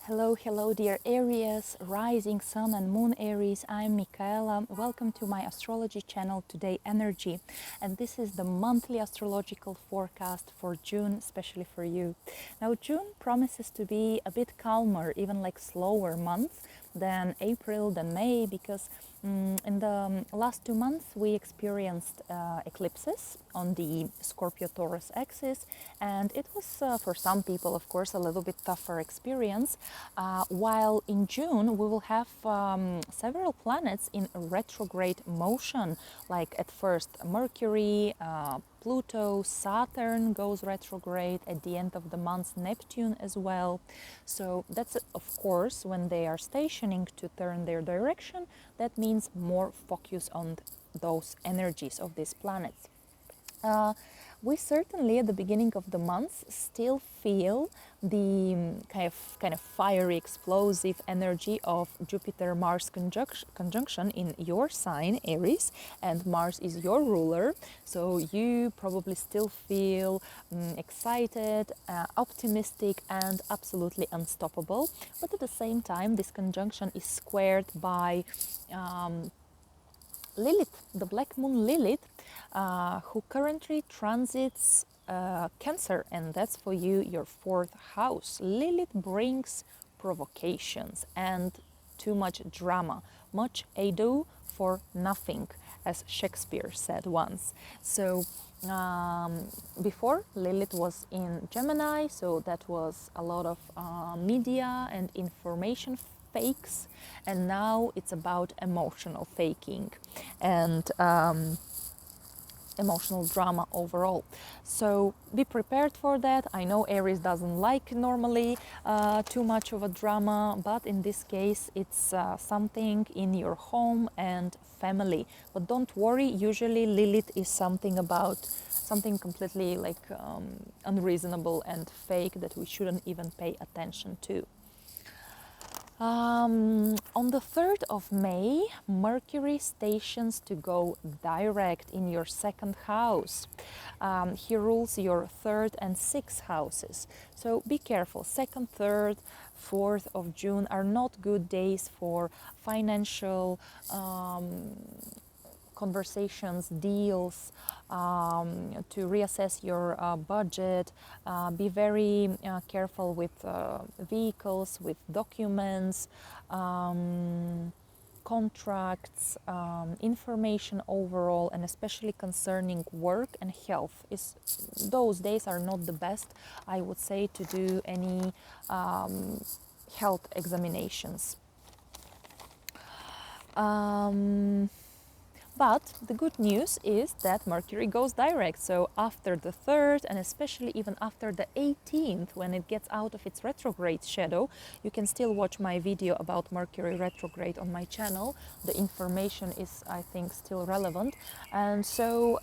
Hello dear Aries, rising sun and moon Aries. I'm Michaela. Welcome to my astrology channel Todayenergy, and this is the monthly astrological forecast for June, especially for you. Now June promises to be a bit calmer, even like slower month than April, than May, because in the last 2 months we experienced eclipses on the Scorpio-Taurus axis, and it was for some people, of course, a little bit tougher experience, while in June we will have several planets in retrograde motion, like at first Mercury, Pluto, Saturn goes retrograde, at the end of the month Neptune as well. So that's of course when they are stationing to turn their direction, that means more focus on those energies of these planets. We certainly at the beginning of the month still feel the kind of fiery, explosive energy of Jupiter-Mars conjunction in your sign, Aries, and Mars is your ruler. So you probably still feel excited, optimistic, and absolutely unstoppable. But at the same time, this conjunction is squared by Lilith, the Black Moon Lilith, who currently transits Cancer, and that's for you your 4th house. Lilith brings provocations and too much drama, much ado for nothing, as Shakespeare said once. So before, Lilith was in Gemini, so that was a lot of media and information fakes, and now it's about emotional faking and emotional drama overall. So be prepared for that. I know Aries doesn't like normally too much of a drama, but in this case it's something in your home and family. But don't worry, usually Lilith is something about something completely like unreasonable and fake that we shouldn't even pay attention to. On the 3rd of May, Mercury stations to go direct in your 2nd house. He rules your 3rd and 6th houses. So be careful. 2nd, 3rd, 4th of June are not good days for financial conversations, deals, to reassess your budget. Be very careful with vehicles, with documents, contracts, information overall, and especially concerning work and health. Those days are not the best, I would say, to do any health examinations. But the good news is that Mercury goes direct, so after the 3rd and especially even after the 18th, when it gets out of its retrograde shadow, you can still watch my video about Mercury retrograde on my channel. The information is, I think, still relevant. And so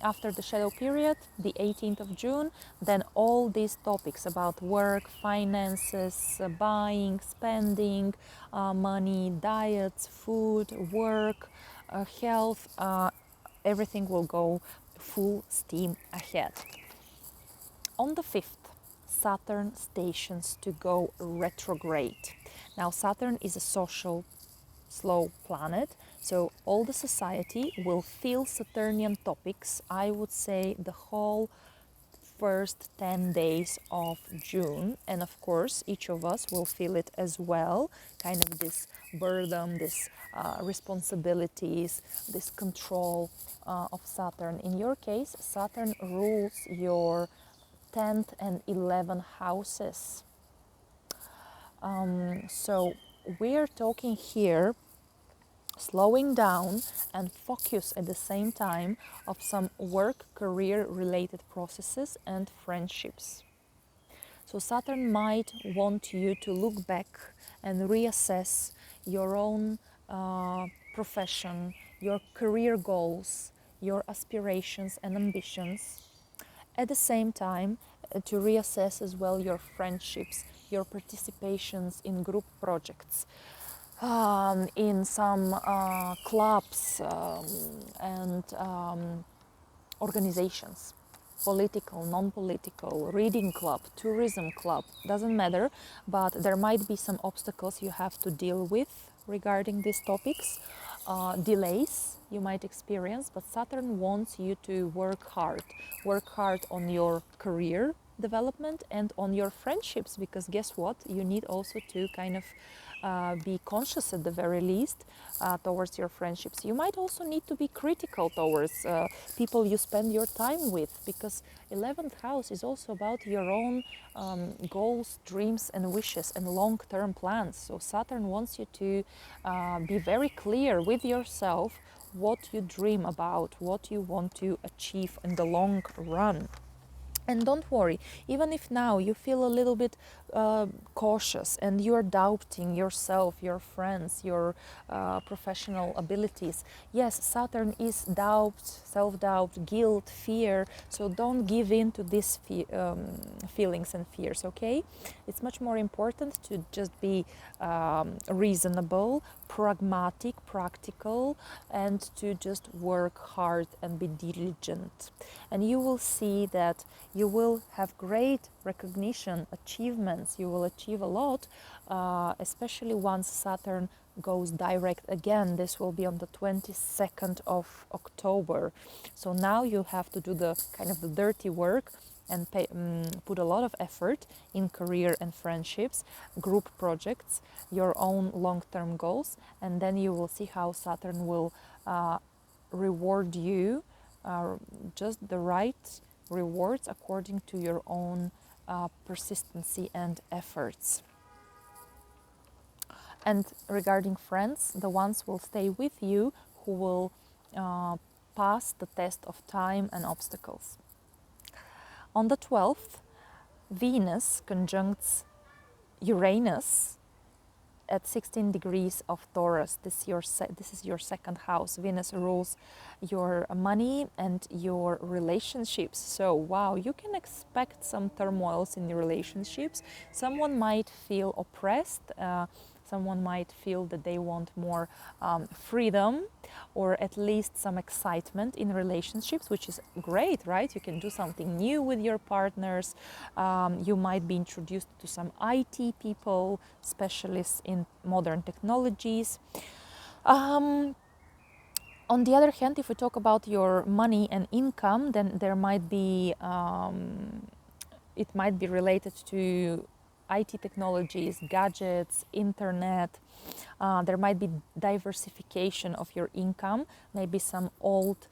after the shadow period, the 18th of June, then all these topics about work, finances, buying, spending, money, diets, food, work, health, everything will go full steam ahead. On the 5th, Saturn stations to go retrograde. Now Saturn is a social, slow planet, so all the society will feel Saturnian topics, I would say, the whole first 10 days of June, and of course each of us will feel it as well, kind of this burden, this responsibilities, this control of Saturn. In your case, Saturn rules your 10th and 11th houses. So we're talking here slowing down and focus at the same time of some work, career related processes and friendships. So Saturn might want you to look back and reassess your own profession, your career goals, your aspirations and ambitions. At the same time, to reassess as well your friendships, your participations in group projects, in some clubs and organizations. political, non-political, reading club, tourism club, doesn't matter, but there might be some obstacles you have to deal with regarding these topics. Delays you might experience, but Saturn wants you to work hard on your career development and on your friendships, because guess what, you need also to kind of be conscious at the very least towards your friendships. You might also need to be critical towards people you spend your time with, because 11th house is also about your own goals, dreams and wishes and long-term plans. So Saturn wants you to be very clear with yourself what you dream about, what you want to achieve in the long run. And don't worry, even if now you feel a little bit cautious and you're doubting yourself, your friends, your professional abilities. Yes, Saturn is doubt, self-doubt, guilt, fear. So don't give in to these feelings and fears, okay? It's much more important to just be reasonable, pragmatic, practical, and to just work hard and be diligent. And you will see that you will have great recognition, achievements. You will achieve a lot, especially once Saturn goes direct again. This will be on the 22nd of October. So now you have to do the kind of the dirty work and put a lot of effort in career and friendships, group projects, your own long-term goals, and then you will see how Saturn will reward you just the right rewards according to your own persistency and efforts. And regarding friends, the ones will stay with you who will pass the test of time and obstacles. On the 12th, Venus conjuncts Uranus at 16 degrees of Taurus. This is your second house. Venus rules your money and your relationships. So, wow, you can expect some turmoils in your relationships. Someone might feel oppressed. Someone might feel that they want more freedom, or at least some excitement in relationships, which is great, right? You can do something new with your partners. You might be introduced to some IT people, specialists in modern technologies. On the other hand, if we talk about your money and income, then there might be it might be related to IT technologies, gadgets, internet. There might be diversification of your income, maybe some old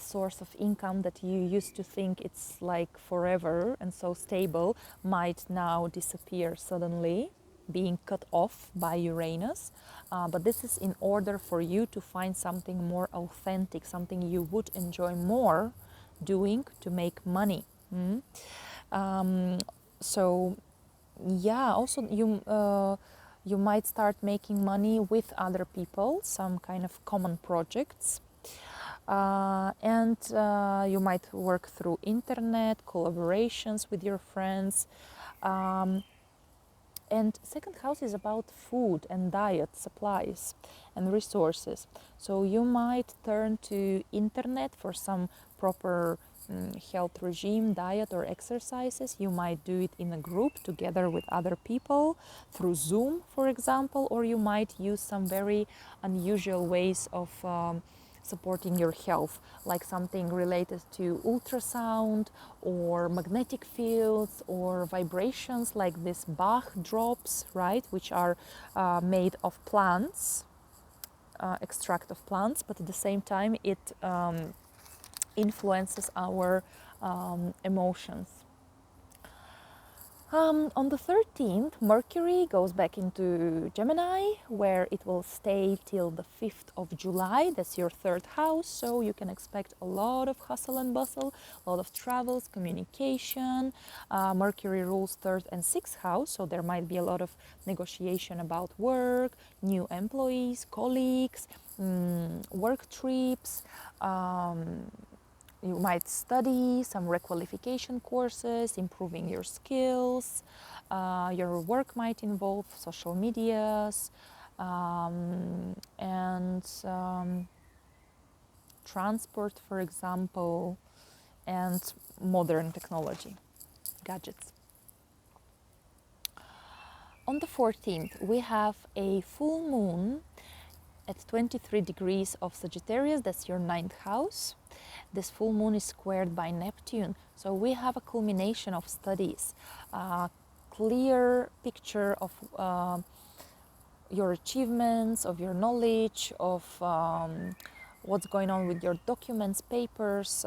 source of income that you used to think it's like forever and so stable might now disappear suddenly, being cut off by Uranus. But this is in order for you to find something more authentic, something you would enjoy more doing to make money. So yeah, also you might start making money with other people, some kind of common projects, and you might work through internet collaborations with your friends. And second house is about food and diet, supplies and resources. So you might turn to internet for some proper health regime, diet or exercises. You might do it in a group together with other people through Zoom, for example, or you might use some very unusual ways of supporting your health, like something related to ultrasound or magnetic fields or vibrations, like these Bach drops, right, which are made of plants, extract of plants, but at the same time it influences our emotions. On the 13th, Mercury goes back into Gemini, where it will stay till the 5th of July. That's your third house, so you can expect a lot of hustle and bustle, a lot of travels, communication. Mercury rules third and sixth house, so there might be a lot of negotiation about work, new employees, colleagues, work trips. You might study some requalification courses, improving your skills. Your work might involve social medias and transport, for example. And modern technology, gadgets. On the 14th, we have a full moon at 23 degrees of Sagittarius, that's your 9th house. This full moon is squared by Neptune, so we have a culmination of studies, a clear picture of your achievements, of your knowledge, of what's going on with your documents, papers,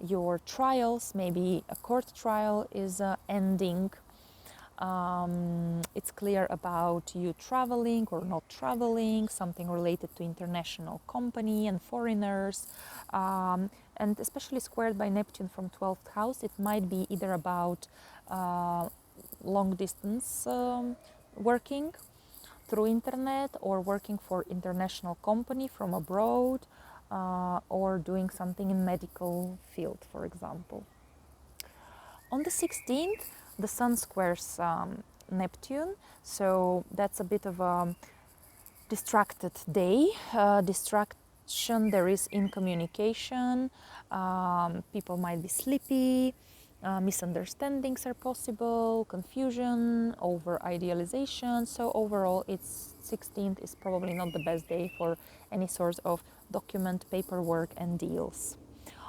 your trials. Maybe a court trial is ending. It's clear about you traveling or not traveling, something related to international company and foreigners, and especially squared by Neptune from 12th house. It might be either about long distance working through internet, or working for international company from abroad, or doing something in medical field, for example. On the 16th, the Sun squares Neptune, so that's a bit of a distracted day. Distraction there is in communication. People might be sleepy. Misunderstandings are possible, confusion, over idealization. So overall, it's 16th is probably not the best day for any sort of document, paperwork, and deals.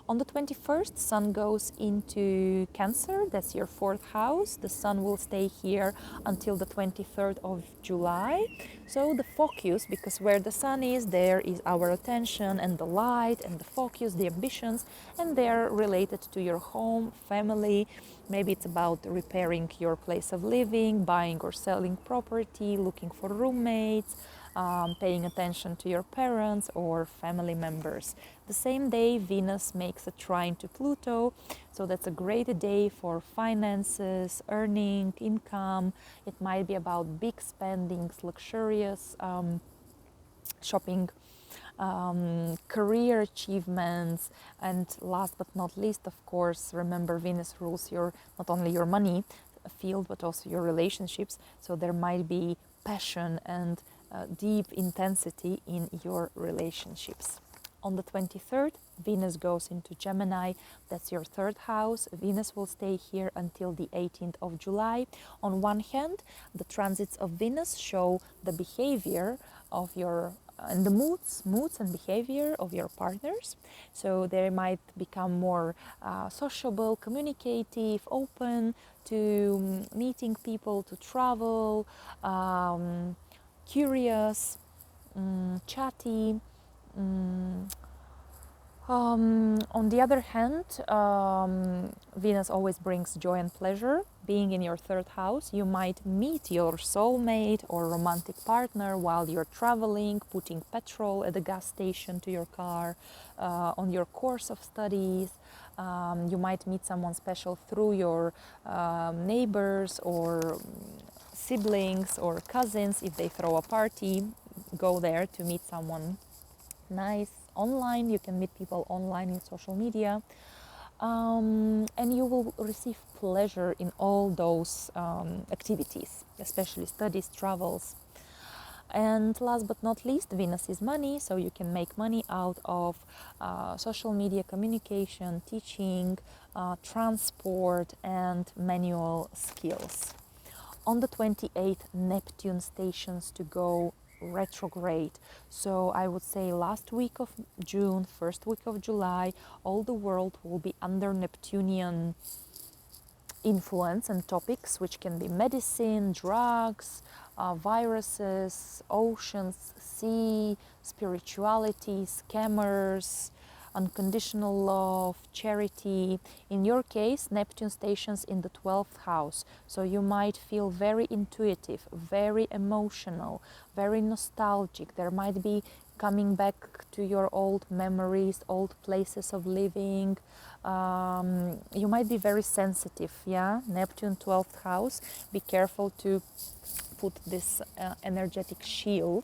On the 21st, Sun goes into Cancer, that's your 4th house. The Sun will stay here until the 23rd of July. So the focus, because where the Sun is, there is our attention and the light and the focus, the ambitions, and they're related to your home, family. Maybe it's about repairing your place of living, buying or selling property, looking for roommates, paying attention to your parents or family members. The same day, Venus makes a trine to Pluto, so that's a great day for finances, earning, income. It might be about big spendings, luxurious shopping, career achievements, and last but not least, of course, remember Venus rules your not only your money field but also your relationships, so there might be passion and deep intensity in your relationships. On the 23rd, Venus goes into Gemini, that's your 3rd house. Venus will stay here until the 18th of July. On one hand, the transits of Venus show the behavior of your and the moods and behavior of your partners. So they might become more sociable, communicative, open to meeting people, to travel, curious, chatty. On the other hand, Venus always brings joy and pleasure. Being in your 3rd house, you might meet your soulmate or romantic partner while you're traveling, putting petrol at the gas station to your car, on your course of studies. You might meet someone special through your neighbors or siblings or cousins. If they throw a party, go there to meet someone nice. Online, you can meet people online in social media, and you will receive pleasure in all those activities, especially studies, travels. And last but not least, Venus is money, so you can make money out of social media, communication, teaching, transport, and manual skills. On the 28th, Neptune stations to go retrograde. So I would say last week of June, first week of July, all the world will be under Neptunian influence and topics, which can be medicine, drugs, viruses, oceans, sea, spirituality, scammers, unconditional love, charity. In your case, Neptune stations in the 12th house, so you might feel very intuitive, very emotional, very nostalgic. There might be coming back to your old memories, old places of living. You might be very sensitive, yeah? Neptune 12th house. Be careful to put this energetic shield,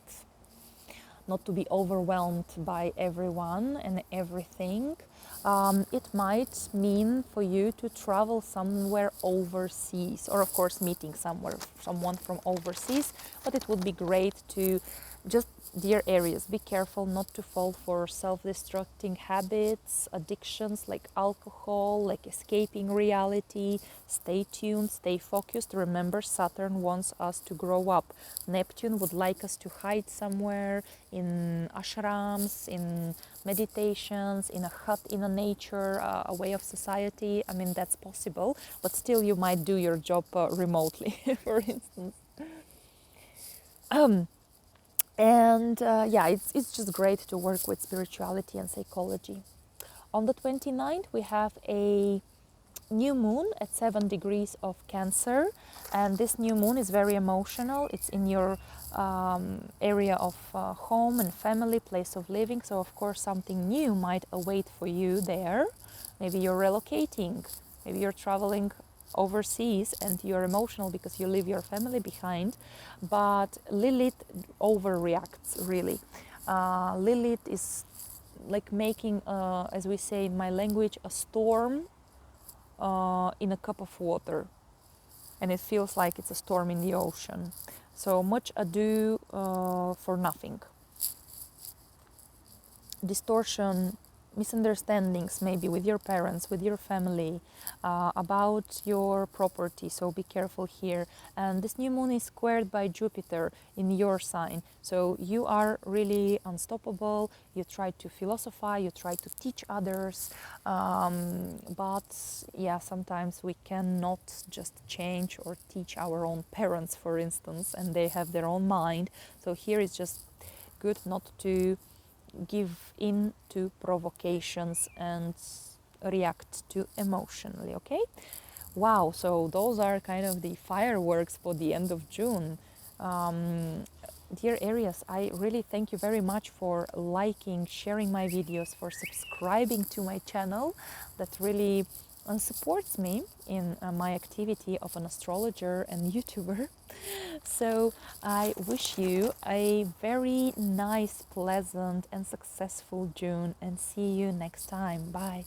not to be overwhelmed by everyone and everything. It might mean for you to travel somewhere overseas, or of course meeting someone from overseas, but it would be great to just, dear Aries, be careful not to fall for self-destructing habits, addictions like alcohol, like escaping reality. Stay tuned, stay focused. Remember, Saturn wants us to grow up. Neptune would like us to hide somewhere in ashrams, in meditations, in a hut, in a nature, a way of society. I mean, that's possible, but still you might do your job remotely, for instance. And yeah, it's just great to work with spirituality and psychology. On the 29th, we have a new moon at 7 degrees of Cancer, and this new moon is very emotional. It's in your area of home and family, place of living, so of course something new might await for you there. Maybe you're relocating, maybe you're traveling overseas and you're emotional because you leave your family behind. But Lilith overreacts, really. Lilith is like making, as we say in my language, a storm in a cup of water, and it feels like it's a storm in the ocean. So much ado for nothing. Distortion, misunderstandings maybe with your parents, with your family, about your property, so be careful here. And this new moon is squared by Jupiter in your sign, so you are really unstoppable. You try to philosophize, you try to teach others, but yeah, sometimes we cannot just change or teach our own parents, for instance, and they have their own mind. So here it's just good not to give in to provocations and react to emotionally. Okay, wow, so those are kind of the fireworks for the end of June. Dear Aries, I really thank you very much for liking, sharing my videos, for subscribing to my channel. That really supports me in my activity of an astrologer and YouTuber. So I wish you a very nice, pleasant and successful June, and see you next time. Bye.